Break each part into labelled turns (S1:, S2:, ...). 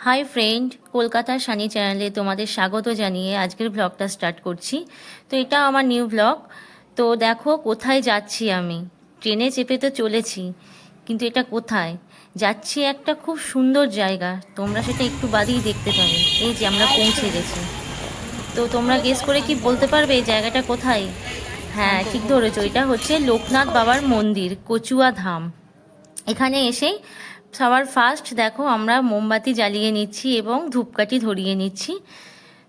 S1: Hi friend, কলকাতার সানি চ্যানেলে তোমাদের স্বাগত জানিয়ে আজকের ব্লগটা স্টার্ট করছি। তো এটা আমার নিউ ব্লগ। তো দেখো কোথায় যাচ্ছি আমি। ট্রেনে চেপে তো চলেছি, কিন্তু এটা কোথায় যাচ্ছি? একটা খুব সুন্দর জায়গা, তোমরা সেটা একটু বাদেই দেখতে পাবে। এই যে আমরা পৌঁছে গেছি। তো তোমরা গেস করে কি বলতে পারবে এই জায়গাটা কোথায়? হ্যাঁ, ঠিক ধরেছো, এটা হচ্ছে লোকনাথ বাবার মন্দির, কচুয়া ধাম। এখানে এসেই সবার ফার্স্ট দেখো আমরা মোমবাতি জ্বালিয়ে নিচ্ছি এবং ধূপকাঠি ধরিয়ে নিচ্ছি।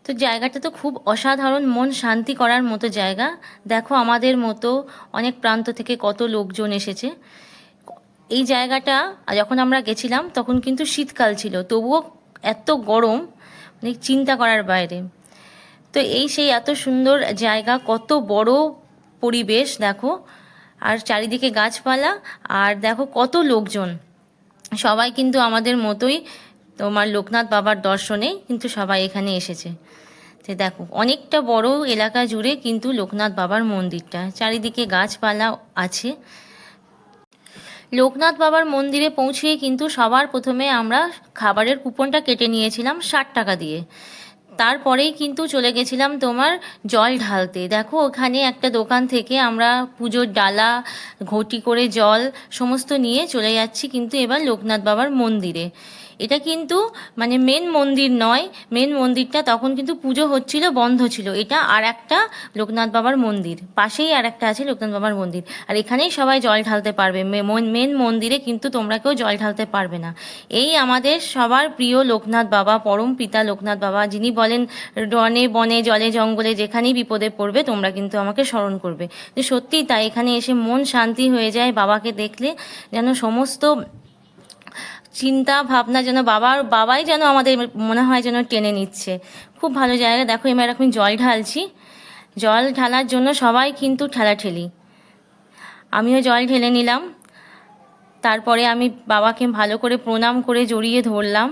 S1: তো জায়গাটা তো খুব অসাধারণ, মন শান্তি করার মতো জায়গা। দেখো আমাদের মতো অনেক প্রান্ত থেকে কত লোকজন এসেছে। এই জায়গাটা যখন আমরা গেছিলাম তখন কিন্তু শীতকাল ছিল, তবুও এত গরম, মানে চিন্তা করার বাইরে। তো এই সেই এত সুন্দর জায়গা, কত বড় পরিবেশ দেখো, আর চারিদিকে গাছপালা, আর দেখো কত লোকজন। সবাই কিন্তু আমাদের মতোই তোমার লোকনাথ বাবার দর্শনে কিন্তু সবাই এখানে এসেছে। তো দেখো অনেকটা বড় এলাকা জুড়ে কিন্তু লোকনাথ বাবার মন্দিরটা, চারিদিকে গাছপালা আছে। লোকনাথ বাবার মন্দিরে পৌঁছিয়ে কিন্তু সবার প্রথমে আমরা খাবারের কুপনটা কেটে নিয়েছিলাম 60 টাকা দিয়ে। তারপরেই কিন্তু চলে গেছিলাম তোমার জল ঢালতে। দেখো ওখানে একটা দোকান থেকে আমরা পুজোর ডালা, ঘটি করে জল সমস্ত নিয়ে চলে যাচ্ছি কিন্তু এবার লোকনাথ বাবার মন্দিরে। এটা কিন্তু মানে মেন মন্দির নয়, মেন মন্দিরটা তখন কিন্তু পুজো হচ্ছিল, বন্ধ ছিল। এটা আর একটা লোকনাথ বাবার মন্দির, পাশেই আর একটা আছে লোকনাথ বাবার মন্দির, আর এখানেই সবাই জল ঢালতে পারবে। মেন মন্দিরে কিন্তু তোমরা কেউ জল ঢালতে পারবে না। এই আমাদের সবার প্রিয় লোকনাথ বাবা, পরম পিতা লোকনাথ বাবা, যিনি বলেন রনে বনে জলে জঙ্গলে যেখানেই বিপদে পড়বে তোমরা কিন্তু আমাকে স্মরণ করবে। তো সত্যিই তাই, এখানে এসে মন শান্তি হয়ে যায় বাবাকে দেখলে, যেন সমস্ত চিন্তা ভাবনা যেন বাবাই যেন আমাদের মনে হয় যেন টেনে নিচ্ছে। খুব ভালো জায়গা। দেখো এবার এখন জল ঢালছি। জল ঢালার জন্য সবাই কিন্তু ঠেলাঠেলি, আমিও জল ঢেলে নিলাম। তারপরে আমি বাবাকে ভালো করে প্রণাম করে জড়িয়ে ধরলাম।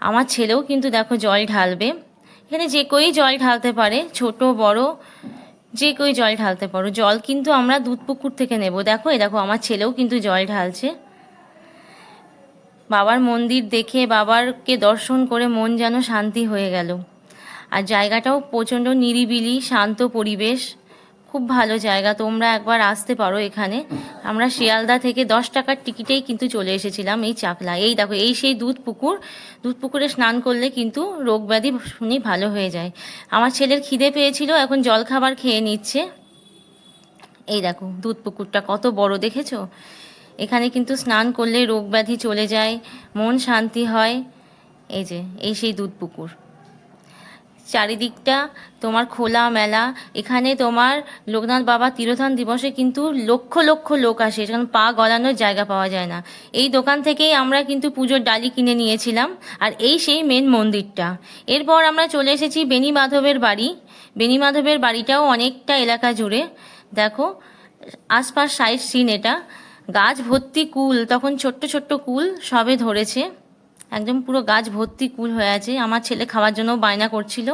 S1: আমার ছেলেও কিন্তু দেখো জল ঢালবে। এখানে যে কেউই জল ঢালতে পারে, ছোট বড় যে কেউই জল ঢালতে পারো। জল কিন্তু আমরা দুধ পুকুর থেকে নেব। দেখো দেখো আমার ছেলেও কিন্তু জল ঢালছে। বাবার মন্দির দেখে, বাবারকে দর্শন করে মন যেন শান্তি হয়ে গেল। আর জায়গাটাও প্রচণ্ড নিরিবিলি, শান্ত পরিবেশ, খুব ভালো জায়গা। তোমরা একবার আসতে পারো এখানে। আমরা শিয়ালদা থেকে 10 টাকার টিকিটেই কিন্তু চলে এসেছিলাম এই চাকলা। এই দেখো এই সেই দুধ পুকুরে স্নান করলে কিন্তু রোগ ব্যাধি শুনি ভালো হয়ে যায়। আমার ছেলের খিদে পেয়েছিল, এখন জল খাবার খেয়ে নিচ্ছে। এই দেখো দুধ পুকুরটা কত বড় দেখেছো। এখানে কিন্তু স্নান করলে রোগ ব্যাধি চলে যায়, মন শান্তি হয়। এই যে এই সেই দুধ পুকুর, চারিদিকটা তোমার খোলা মেলা। এখানে তোমার লোকনাথ বাবা তিরোধান দিবসে কিন্তু লক্ষ লক্ষ লোক আসে, কারণ পা গলানোর জায়গা পাওয়া যায় না। এই দোকান থেকেই আমরা কিন্তু পুজোর ডালি কিনে নিয়েছিলাম। আর এই সেই মেন মন্দিরটা। এরপর আমরা চলে এসেছি বেনি মাধবের বাড়ি। বেনি মাধবের বাড়িটাও অনেকটা এলাকা জুড়ে। দেখো আশপাশ সাইড সিন, এটা গাছ ভর্তি কুল, তখন ছোট্ট ছোট্ট কুল সবে ধরেছে, একদম পুরো গাছ ভর্তি কুল হয়ে আছে। আমার ছেলে খাওয়ার জন্য বায়না করছিল।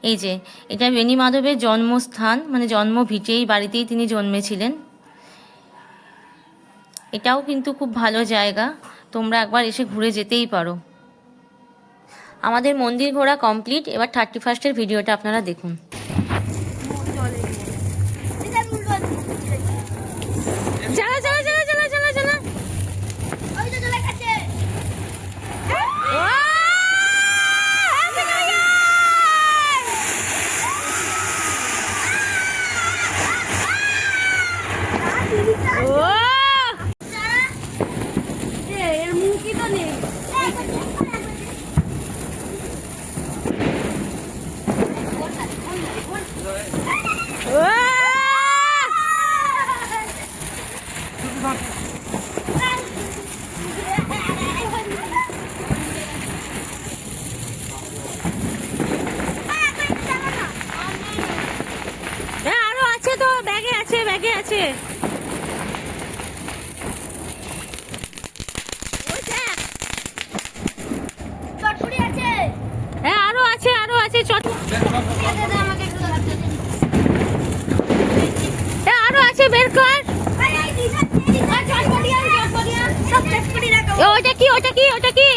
S1: এই যে এটা বেনি মাধবের জন্মস্থান, মানে জন্ম ভিটে, এই বাড়িতেই তিনি জন্মেছিলেন। এটাও কিন্তু খুব ভালো জায়গা, তোমরা একবার এসে ঘুরে যেতেই পারো। আমাদের মন্দির ঘোরা কমপ্লিট। এবার 31st ভিডিওটা আপনারা দেখুন। চলা চলা চলা চলা চলা চলা। আরো আছে তো, ব্যাগে আছে, ব্যাগে আছে। হ্যাঁ আরো আছে, আরো আছে। আরো আছে, বের কর। ওটা কি, ওটা কি, ওটা কি?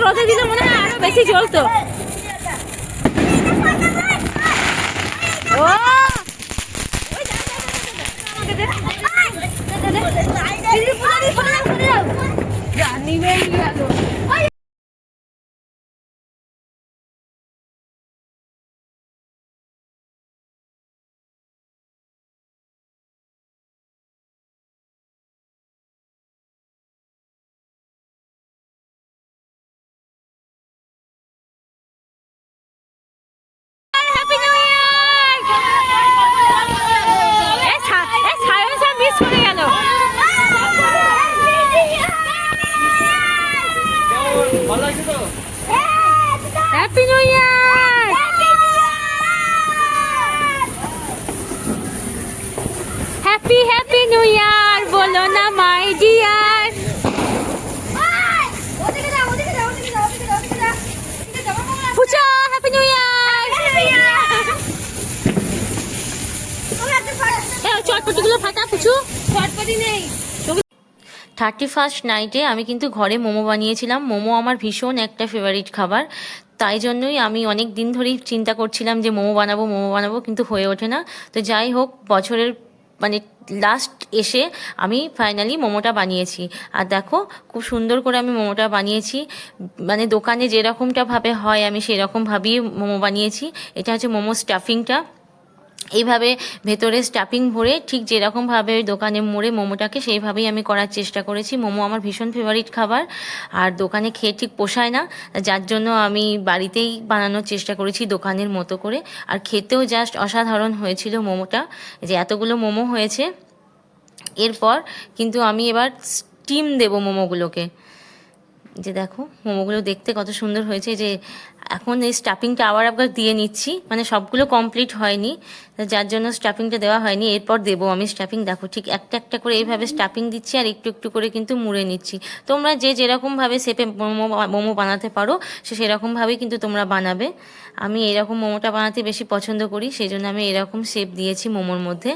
S1: রোদে দিলে মনে হয় আরো বেশি জ্বলতো। ও happy new year, happy happy new year বলো না মাই ডিয়ার। পুচা হ্যাপি নিউ ইয়ার। চটপটিগুলো ফাটা পুচু, চটপটি নেই। 31st নাইটে আমি কিন্তু ঘরে মোমো বানিয়েছিলাম। মোমো আমার ভীষণ একটা ফেভারিট খাবার, তাই জন্যই আমি অনেক দিন ধরেই চিন্তা করছিলাম যে মোমো বানাবো, কিন্তু হয়ে ওঠে না। তো যাই হোক, বছরের মানে লাস্ট এসে আমি ফাইনালি মোমোটা বানিয়েছি। আর দেখো খুব সুন্দর করে আমি মোমোটা বানিয়েছি, মানে দোকানে যেরকমটাভাবে হয় আমি সেরকমভাবেই মোমো বানিয়েছি। এটা হচ্ছে মোমো স্টাফিংটা, এইভাবে ভেতরে স্টাফিং ভরে ঠিক যেরকমভাবে দোকানে মোড়ে মোমোটাকে সেইভাবেই আমি করার চেষ্টা করেছি। মোমো আমার ভীষণ ফেভারিট খাবার, আর দোকানে খেয়ে ঠিক পোষায় না, যার জন্য আমি বাড়িতেই বানানোর চেষ্টা করেছি দোকানের মতো করে। আর খেতেও জাস্ট অসাধারণ হয়েছিল মোমোটা, যে এতগুলো মোমো হয়েছে। এরপর কিন্তু আমি এবার স্টিম দেবো মোমোগুলোকে। যে দেখো মোমোগুলো দেখতে কত সুন্দর হয়েছে। যে এখন এই স্টাফিংটা আবার দিয়ে নিচ্ছি, মানে সবগুলো কমপ্লিট হয়নি, যার জন্য স্টাফিংটা দেওয়া হয়নি। এরপর দেবো আমি স্টাফিং। দেখো ঠিক একটা একটা করে এইভাবে স্টাফিং দিচ্ছি, আর একটু একটু করে কিন্তু মুড়ে নিচ্ছি। তোমরা যে যেরকমভাবে শেপে মোমো বানাতে পারো সেরকমভাবেই কিন্তু তোমরা বানাবে। আমি এরকম মোমোটা বানাতে বেশি পছন্দ করি, সেই জন্য আমি এরকম শেপ দিয়েছি মোমোর মধ্যে।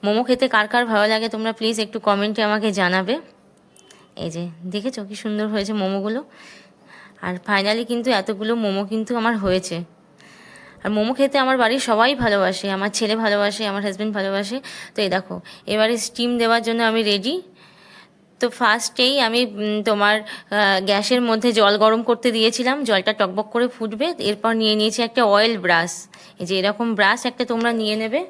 S1: মোমো খেতে কার কার ভালো লাগে তোমরা প্লিজ একটু কমেন্টে আমাকে জানাবে। এই যে দেখেছো কি সুন্দর হয়েছে মোমোগুলো। আর ফাইনালি কিন্তু এতগুলো মোমো কিন্তু আমার হয়েছে। আর মোমো খেতে আমার বাড়ির সবাই ভালোবাসে, আমার ছেলে ভালোবাসে, আমার হাজব্যান্ড ভালোবাসে। তো এই দেখো এবারে স্টিম দেওয়ার জন্য আমি রেডি। তো ফার্স্টেই আমি তোমার গ্যাসের মধ্যে জল গরম করতে দিয়েছিলাম, জলটা টকবক করে ফুটবে। এরপর নিয়ে নিয়েছি একটা অয়েল ব্রাশ। এই যে এরকম ব্রাশ একটা তোমরা নিয়ে নেবে।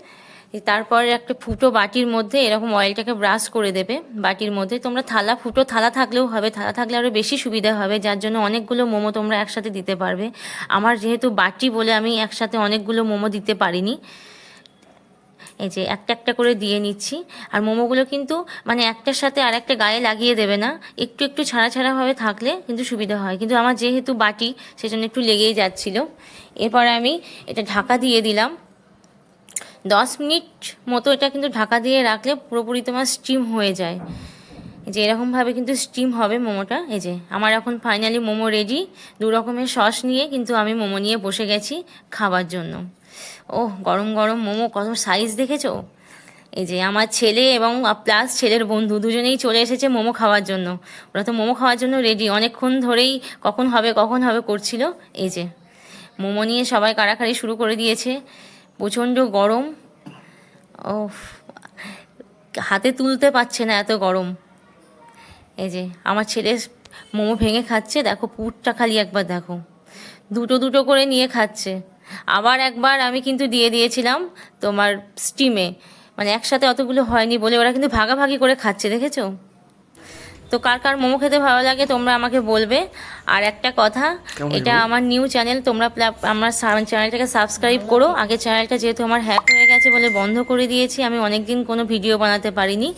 S1: তারপর একটা ফুটো বাটির মধ্যে এরকম অয়েলটাকে ব্রাশ করে দেবে বাটির মধ্যে। তোমরা ফুটো থালা থাকলেও হবে, থালা থাকলে আরও বেশি সুবিধা হবে, যার জন্য অনেকগুলো মোমো তোমরা একসাথে দিতে পারবে। আমার যেহেতু বাটি বলে আমি একসাথে অনেকগুলো মোমো দিতে পারিনি। এই যে একটা একটা করে দিয়ে নিচ্ছি। আর মোমোগুলো কিন্তু মানে একটার সাথে আর একটা গায়ে লাগিয়ে দেবে না, একটু একটু ছাড়া ছাড়াভাবে থাকলে কিন্তু সুবিধা হয়। কিন্তু আমার যেহেতু বাটি সেজন্য একটু লেগেই যাচ্ছিলো। এরপর আমি এটা ঢাকা দিয়ে দিলাম 10 মিনিট মতো। এটা কিন্তু ঢাকা দিয়ে রাখলে পুরোপুরি তোমার স্টিম হয়ে যায়। যে এরকমভাবে কিন্তু স্টিম হবে মোমোটা। এই যে আমার এখন ফাইনালি মোমো রেডি। 2 রকমের সস নিয়ে কিন্তু আমি মোমো নিয়ে বসে গেছি খাবার জন্য। ওহ গরম গরম মোমো, কত সাইজ দেখেছো। এই যে আমার ছেলে এবং প্লাস ছেলের বন্ধু দুজনেই চলে এসেছে মোমো খাওয়ার জন্য। ওরা তো মোমো খাওয়ার জন্য রেডি, অনেকক্ষণ ধরেই কখন হবে করছিল। এই যে মোমো নিয়ে সবাই কাড়াকাড়ি শুরু করে দিয়েছে। প্রচণ্ড গরম, ও হাতে তুলতে পারছে না, এত গরম। এই যে আমার ছেলে মোমো ভেঙে খাচ্ছে, দেখো পুরটা খালি একবার দেখো, দুটো দুটো করে নিয়ে খাচ্ছে। আবার একবার আমি কিন্তু দিয়ে দিয়েছিলাম তোমার স্টিমে, মানে একসাথে অতগুলো হয়নি বলে ওরা কিন্তু ভাগাভাগি করে খাচ্ছে, দেখেছো। তো কার কার মোমো খেতে ভালো লাগে তোমরা আমাকে বলবে। আর একটা কথা, এটা আমার নিউ চ্যানেল, তোমরা আমার চ্যানেলটাকে সাবস্ক্রাইব করো। আগে চ্যানেলটা যেহেতু আমার হ্যাক হয়ে গেছে বলে বন্ধ করে দিয়েছি, আমি অনেক দিন কোনো ভিডিও বানাতে পারিনি।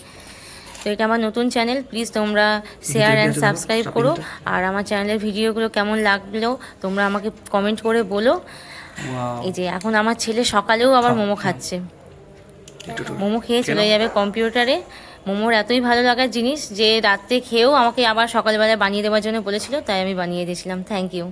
S1: তো এটা আমার নতুন চ্যানেল, প্লিজ তোমরা শেয়ার অ্যান্ড সাবস্ক্রাইব করো। আর আমার চ্যানেলের ভিডিওগুলো কেমন লাগলো তোমরা আমাকে কমেন্ট করে বলো। এই যে এখন আমার ছেলে সকালেও আবার মোমো খাচ্ছে, মোমো খেয়ে চলে যাবে কম্পিউটারে। মোমোর এতই ভালো লাগার জিনিস যে রাত্রে খেয়েও আমাকে আবার সকালবেলায় বানিয়ে দেওয়ার জন্য বলেছিল, তাই আমি বানিয়ে দিয়েছিলাম। Thank you.